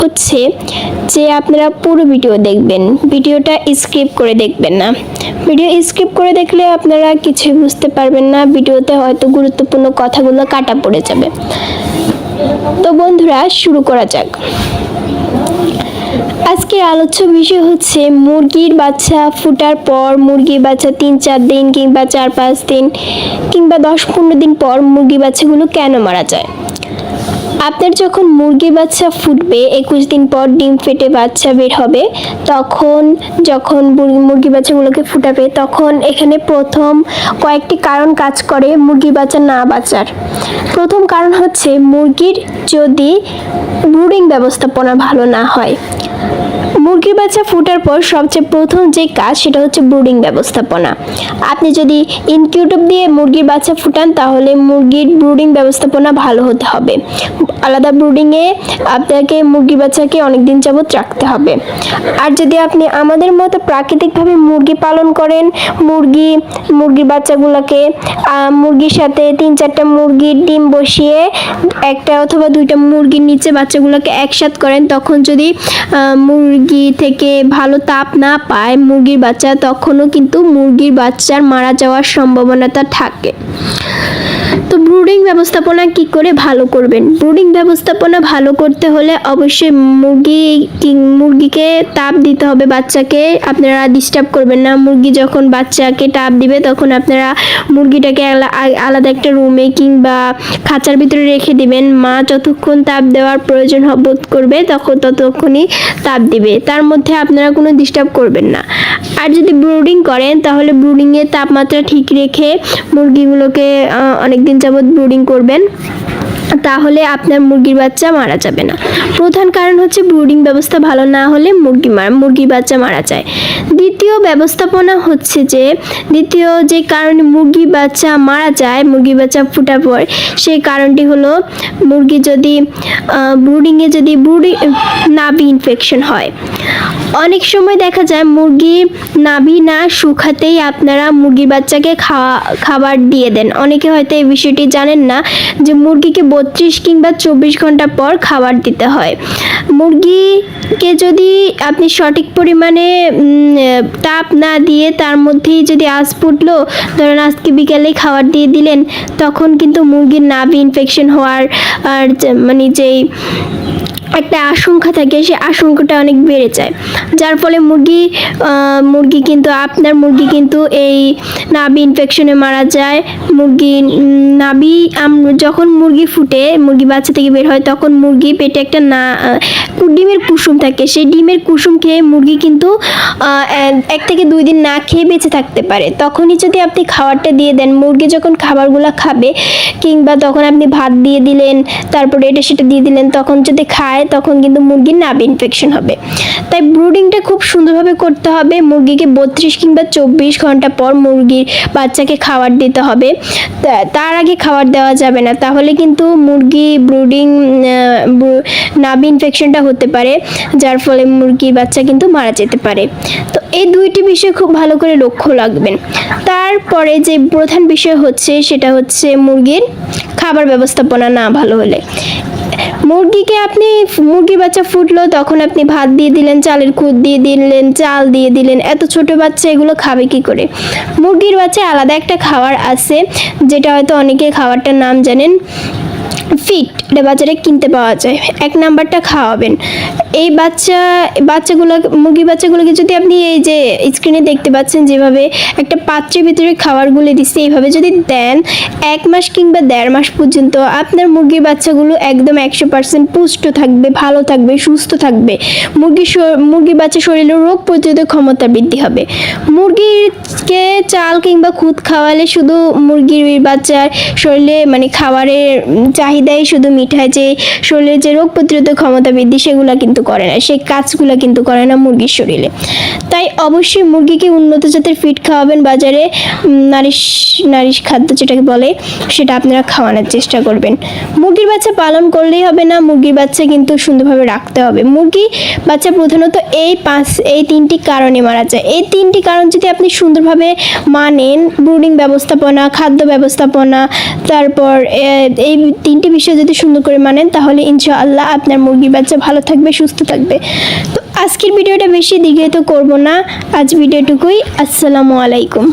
হচ্ছে যে আপনারা পুরো ভিডিও দেখবেন, ভিডিওটা স্কিপ করে দেখবেন না। ভিডিও স্কিপ করে দেখলে আপনারা কিছুই বুঝতে পারবেন না, ভিডিওতে হয়তো গুরুত্বপূর্ণ কথাগুলো কাটা পড়ে যাবে। তো বন্ধুরা, শুরু করা যাক। আজকের আলোচ্য বিষয় হচ্ছে মুরগির বাচ্চা ফোটার পর, মুরগির বাচ্চা 3-4 দিন কিংবা 4-5 দিন কিংবা 10-15 দিন পর মুরগি বাচ্চাগুলো কেন মারা যায়। আপনার যখন মুরগির বাচ্চা ফুটবে, 21 দিন পর ডিম ফেটে বাচ্চা বের হবে, যখন মুরগি বাচ্চাগুলোকে ফুটাবে, তখন এখানে প্রথম কয়েকটি কারণ কাজ করে মুরগির বাচ্চা না বাঁচার। প্রথম কারণ হচ্ছে মুরগির যদি ব্রুডিং ব্যবস্থাপনা ভালো না হয়। মুরগির বাচ্চা ফোটার পর সবচেয়ে প্রথম যে কাজ সেটা হচ্ছে ব্রুডিং ব্যবস্থাপনা। আপনি যদি ইনকিউবেটর দিয়ে মুরগির বাচ্চা ফুটান তাহলে মুরগির ব্রুডিং ব্যবস্থাপনা ভালো হতে হবে। আলাদা ব্রুডিংয়ে আপনাকে মুরগির বাচ্চাকে অনেক দিন যাবত রাখতে হবে। আর যদি আপনি আমাদের মতো প্রাকৃতিকভাবে মুরগি পালন করেন, মুরগির বাচ্চাগুলোকে মুরগির সাথে 3-4টা মুরগির ডিম বসিয়ে 1টা অথবা 2টা মুরগির নিচে বাচ্চাগুলোকে একসাথে করেন, তখন যদি মুরগি থেকে ভালো তাপ না পায় মুরগির বাচ্চা, তখনও কিন্তু মুরগির বাচ্চার মারা যাওয়ার সম্ভাবনাটা থাকে। তো ব্রুডিং ব্যবস্থাপনা কি করে ভালো করবেন? ব্রুডিং ব্যবস্থাপনা ভালো করতে হলে অবশ্যই মুরগিকে তাপ দিতে হবে। বাচ্চাকে আপনারা ডিস্টার্ব করবেন না। মুরগি যখন বাচ্চাকে তাপ দিবে তখন আপনারা মুরগিটাকে আলাদা একটা রুমে কিংবা খাঁচার ভিতরে রেখে দিবেন। মা যতক্ষণ তাপ দেওয়ার প্রয়োজন বোধ করবে ততক্ষণই তাপ দিবে, তার মধ্যে আপনারা কোনো ডিস্টার্ব করবেন না। আর যদি ব্রুডিং করেন তাহলে ব্রুডিংয়ের তাপমাত্রা ঠিক রেখে মুরগিগুলোকে অনেকদিন যাবত ব্রুডিং করবেন, তাহলে আপনার মুরগির বাচ্চা মারা যাবে না। প্রধান কারণ হচ্ছে ব্রুডিং ব্যবস্থা ভালো না হলে মুরগির বাচ্চা মারা যায়। দ্বিতীয় যে কারণে মুরগির বাচ্চা মারা যায়, মুরগির বাচ্চা ফোটার পর, সেই কারণটি হলো মুরগি যদি ব্রুডিংয়ে নাভি ইনফেকশন হয়। অনেক সময় দেখা যায় মুরগির নাভি না শুকাতেই আপনারা মুরগির বাচ্চাকে খাবার দিয়ে দেন। অনেকে হয়তো এই বিষয়টি জানেন না যে মুরগিকে 32 কিংবা 24 ঘন্টা পর খাবার দিতে হয়। মুরগিকে যদি আপনি সঠিক পরিমাণে তাপ না দিয়ে তার মধ্যেই যদি আজ ফুটলো, ধরেন আজকে বিকালে খাবার দিয়ে দিলেন, তখন কিন্তু মুরগির নাভি ইনফেকশন হওয়ার যেই একটা আশঙ্কা থাকে, সেই আশঙ্কাটা অনেক বেড়ে যায়, যার ফলে মুরগি কিন্তু এই নাভি ইনফেকশনে মারা যায়। যখন মুরগি ফুটে, মুরগি বাচ্চা থেকে বের হয়, তখন মুরগি পেটে একটা ডিমের কুসুম থাকে। সেই ডিমের কুসুম খেয়ে মুরগি কিন্তু 1 থেকে 2 দিন না খেয়ে বেঁচে থাকতে পারে। তখনই যদি আপনি খাবারটা দিয়ে দেন, মুরগি যখন খাবারগুলো খাবে কিংবা তখন আপনি ভাত দিয়ে দিলেন, তারপরে এটা সেটা দিয়ে দিলেন, তখন যদি খায় তখন কিন্তু মুরগির নাভি ইনফেকশন হবে। তাই ব্রুডিংটা খুব সুন্দরভাবে করতে হবে। মুরগিকে 32 কিংবা 24 ঘন্টা পর মুরগির বাচ্চাকে খাবার দিতে হবে, তার আগে খাবার দেওয়া যাবে না, তাহলে কিন্তু নাভি ইনফেকশনটা হতে পারে, যার ফলে মুরগির বাচ্চা কিন্তু মারা যেতে পারে। তো এই 2টি বিষয় খুব ভালো করে লক্ষ্য রাখবেন। তারপরে যে প্রধান বিষয় হচ্ছে সেটা হচ্ছে মুরগির খাবার ব্যবস্থাপনা না ভালো হলে। মুরগির বাচ্চা ফুটলো, তখন আপনি ভাত দিয়ে দিলেন, চালের খুদ দিয়ে দিলেন, চাল দিয়ে দিলেন, এত ছোট বাচ্চা এগুলো খাবে কি করে? মুরগির বাচ্চা আলাদা একটা খাবার আছে, যেটা হয়তো অনেকে খাবারটার নাম জানেন, ফিট। এটা বাজারে কিনতে পাওয়া যায়। 1 নাম্বারটা খাওয়াবেন। এই মুরগির বাচ্চাগুলোকে যদি আপনি এই যে স্ক্রিনে দেখতে পাচ্ছেন যেভাবে একটা পাত্রের ভিতরে খাবারগুলো দিচ্ছে, এইভাবে যদি দেন 1 মাস কিংবা 1.5 মাস পর্যন্ত, আপনার মুরগির বাচ্চাগুলো একদম 100% পুষ্ট থাকবে, ভালো থাকবে, সুস্থ থাকবে। মুরগির বাচ্চার শরীরে রোগ প্রতিরোধক ক্ষমতা বৃদ্ধি হবে। মুরগিকে চাল কিংবা খুদ খাওয়ালে শুধু মুরগির বাচ্চার শরীরে খাবারের চাহিদাই শুধু মিঠাই, যে শরীরে যে রোগ প্রতিরোধক ক্ষমতা বৃদ্ধি সেগুলো কিন্তু করে না, সেই কাজগুলো কিন্তু করে না মুরগির শরীরে। তাই অবশ্যই মুরগিকে উন্নত জাতের ফিড খাওয়াবেন। বাজারে নারিশ খাদ্য যেটাকে বলে, সেটা আপনারা খাওয়ানোর চেষ্টা করবেন। মুরগির বাচ্চা পালন করলেই হবে না, মুরগির বাচ্চা কিন্তু সুন্দরভাবে রাখতে হবে। মুরগি বাচ্চা প্রধানত এই 3টি কারণে মারা যায়। এই 3টি কারণ যদি আপনি সুন্দরভাবে মানেন, ব্রুডিং ব্যবস্থাপনা, খাদ্য ব্যবস্থাপনা, তারপর এই তিনটি বিষয় যদি সুন্দর করে মানেন তাহলে ইনশাআল্লাহ আপনার মুরগির বাচ্চা ভালো থাকবে, সুস্থ থাকবে। তো আজকের ভিডিওটা বেশি দীর্ঘায়িত করব না, আজ ভিডিওটুকুই। আসসালামু আলাইকুম।